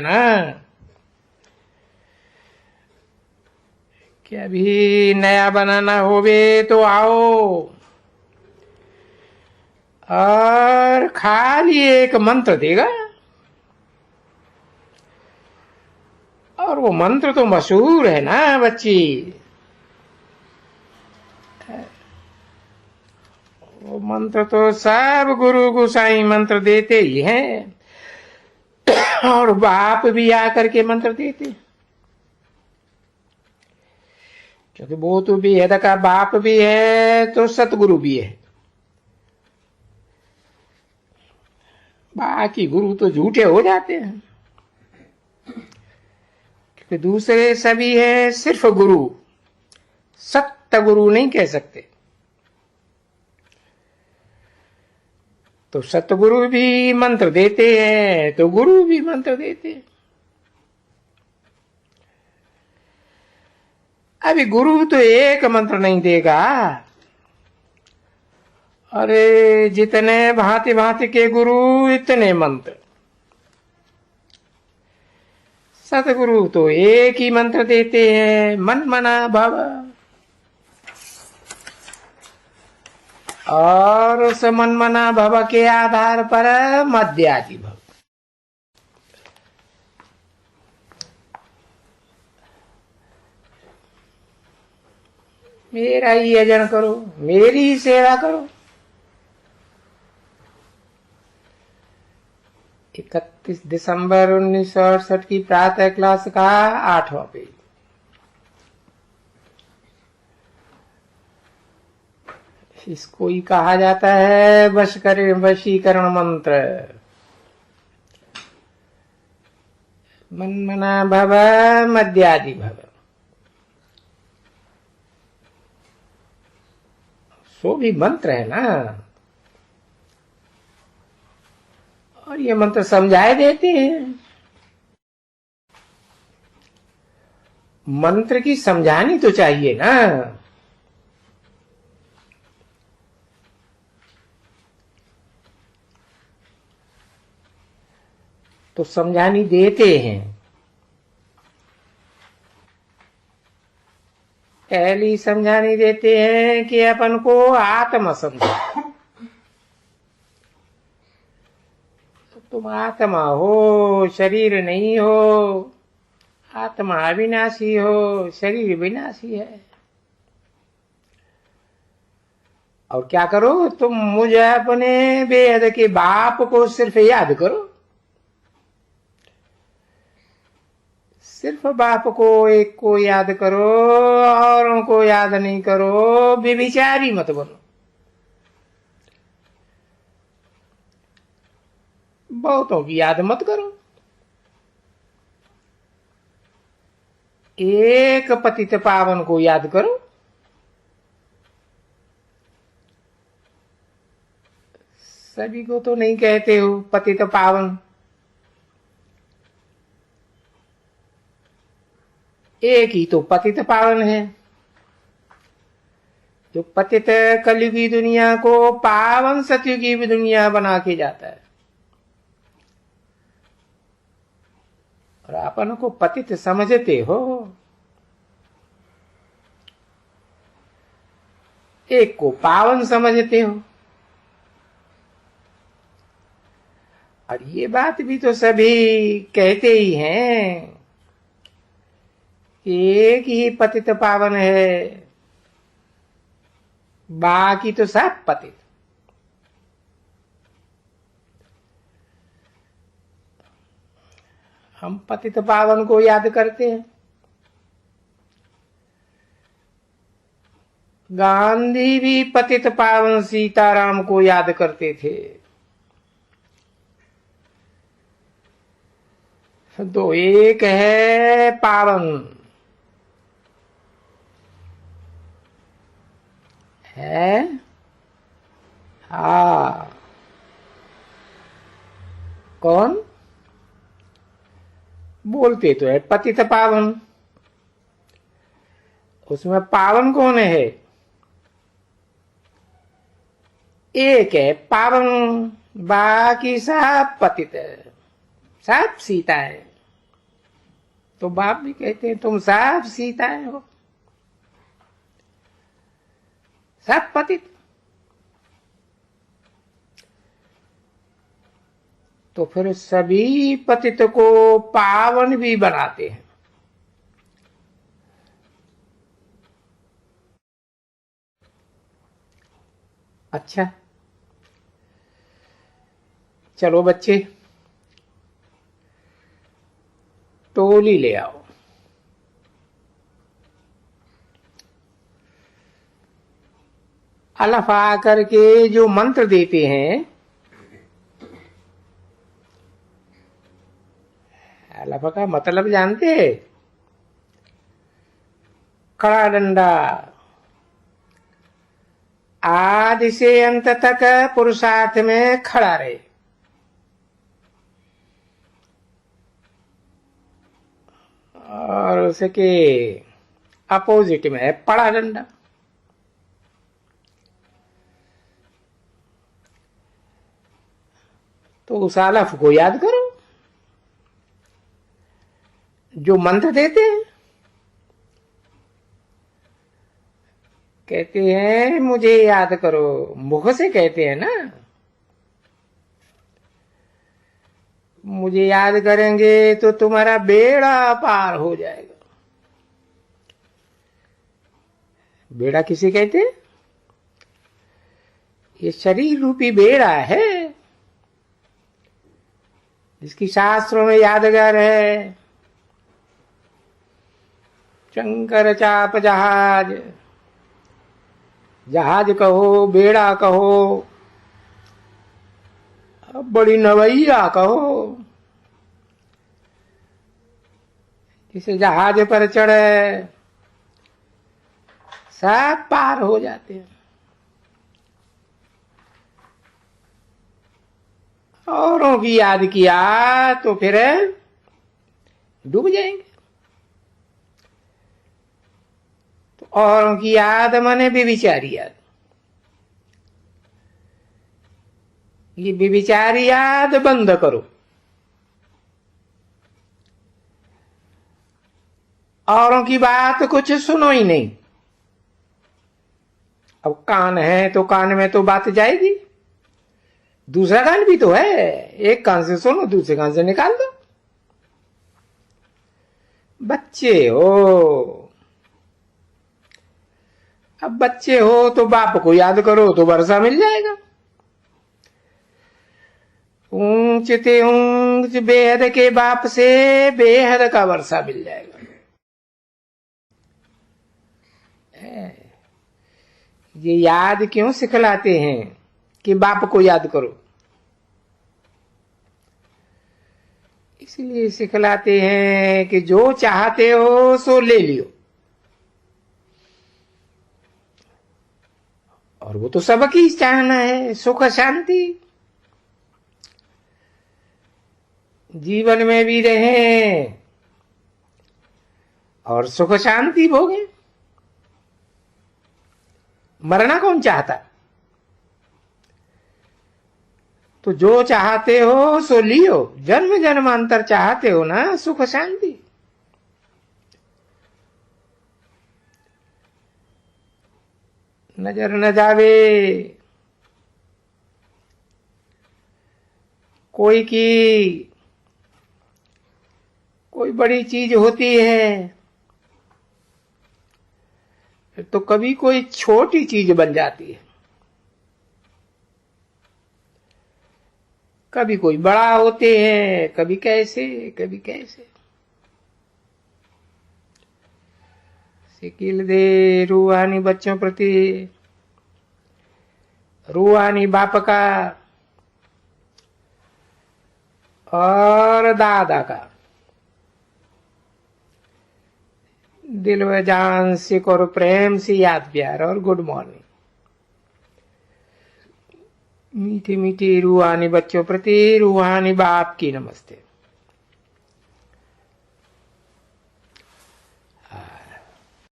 ना कि अभी नया बनाना होवे तो आओ, और खाली एक मंत्र देगा, और वो मंत्र तो मशहूर है ना बच्ची। वो मंत्र तो सब गुरु गोसाई मंत्र देते ही हैं, और बाप भी आकर के मंत्र देते, क्योंकि वो तो बेहद का बाप भी है तो सतगुरु भी है। बाकी गुरु तो झूठे हो जाते हैं, क्योंकि दूसरे सभी है सिर्फ गुरु, सत्य गुरु नहीं कह सकते। तो सतगुरु भी मंत्र देते हैं तो गुरु भी मंत्र देते हैं। अभी गुरु तो एक मंत्र नहीं देगा, अरे जितने भांति भांति के गुरु इतने मंत्र। सतगुरु तो एक ही मंत्र देते हैं, मन मना भव, और उस मन मना भव के आधार पर मध्यादि भव। मेरा ही यजन करो, मेरी ही सेवा करो। 31 दिसंबर 1968 की प्रातः क्लास का 8वां पेज। इसको ही कहा जाता है वशीकरण मंत्र। मन मना भव मध्यादि भव, सो भी मंत्र है ना, और ये मंत्र समझाए देते हैं। मंत्र की समझानी तो चाहिए ना। तो समझानी देते हैं। पहली समझानी देते हैं कि अपन को आत्मा समझो। तुम आत्मा हो, शरीर नहीं हो। आत्मा अविनाशी हो, शरीर विनाशी है। और क्या करो, तुम मुझे अपने बेहद के बाप को सिर्फ याद करो। सिर्फ बाप को एक को याद करो, औरों को याद नहीं करो। बेविचारी मत बनो, बहुतों की याद मत करो। एक पतित पावन को याद करो। सभी को तो नहीं कहते हो पतित पावन, एक ही तो पतित पावन है, जो पतित कलयुगी दुनिया को पावन सतयुगी भी दुनिया बना के जाता है। और अपन को पतित समझते हो, एक को पावन समझते हो। और ये बात भी तो सभी कहते ही हैं कि एक ही पतित पावन है, बाकी तो सब पतित। हम पतित पावन को याद करते हैं। गांधी भी पतित पावन सीताराम को याद करते थे। तो एक है पावन है, हाँ, कौन बोलते तो है पतित पावन, उसमें पावन कौन है? एक है पावन, बाकी सब पतित है, सब सीता है। तो बाप भी कहते हैं तुम सब सीताएं हो, सब पतित। तो फिर सभी पतित को पावन भी बनाते हैं। अच्छा, चलो बच्चे टोली ले आओ। अलफ आकर के जो मंत्र देते हैं, अलफ का मतलब जानते हैं? खड़ा डंडा, आदि से अंत तक पुरुषार्थ में खड़ा रहे। और उसके अपोजिट में है पड़ा डंडा। तो उस अलफ को याद करो जो मंत्र देते हैं। कहते हैं मुझे याद करो, मुख से कहते हैं ना, मुझे याद करेंगे तो तुम्हारा बेड़ा पार हो जाएगा। बेड़ा किसे कहते हैं? ये शरीर रूपी बेड़ा है जिसकी शास्त्रों में यादगार है। शंकर चाप जहाज, जहाज कहो, बेड़ा कहो, बड़ी नवैया कहो, जिसे जहाज पर चढ़े सब पार हो जाते हैं। औरों की याद किया तो फिर डूब जाएंगे। तो औरों की याद माने व्यभिचारी याद। ये व्यभिचारी याद बंद करो। औरों की बात कुछ सुनो ही नहीं। अब कान है तो कान में तो बात जाएगी, दूसरा कान भी तो है, एक कान से सुनो दूसरे कान से निकाल दो। बच्चे हो, अब बच्चे हो तो बाप को याद करो तो वर्षा मिल जाएगा। ऊंच ते ऊंच बेहद के बाप से बेहद का वर्षा मिल जाएगा। ये याद क्यों सिखलाते हैं कि बाप को याद करो? इसलिए सिखलाते हैं कि जो चाहते हो सो ले लियो। और वो तो सबकी चाहना है, सुख शांति जीवन में भी रहे और सुख शांति भोगे। मरना कौन चाहता? तो जो चाहते हो सो लियो। जन्म जन्मांतर चाहते हो ना सुख शांति। नजर न जावे कोई की कोई बड़ी चीज होती है तो कभी कोई छोटी चीज बन जाती है, कभी कोई बड़ा होते हैं, कभी कैसे कभी कैसे। सिकिल दे रूहानी बच्चों प्रति, रूहानी बाप का और दादा का दिल व जान से करो प्रेम से याद प्यार और गुड मॉर्निंग। मीठे मीठे रूहानी बच्चों प्रति रूहानी बाप की नमस्ते।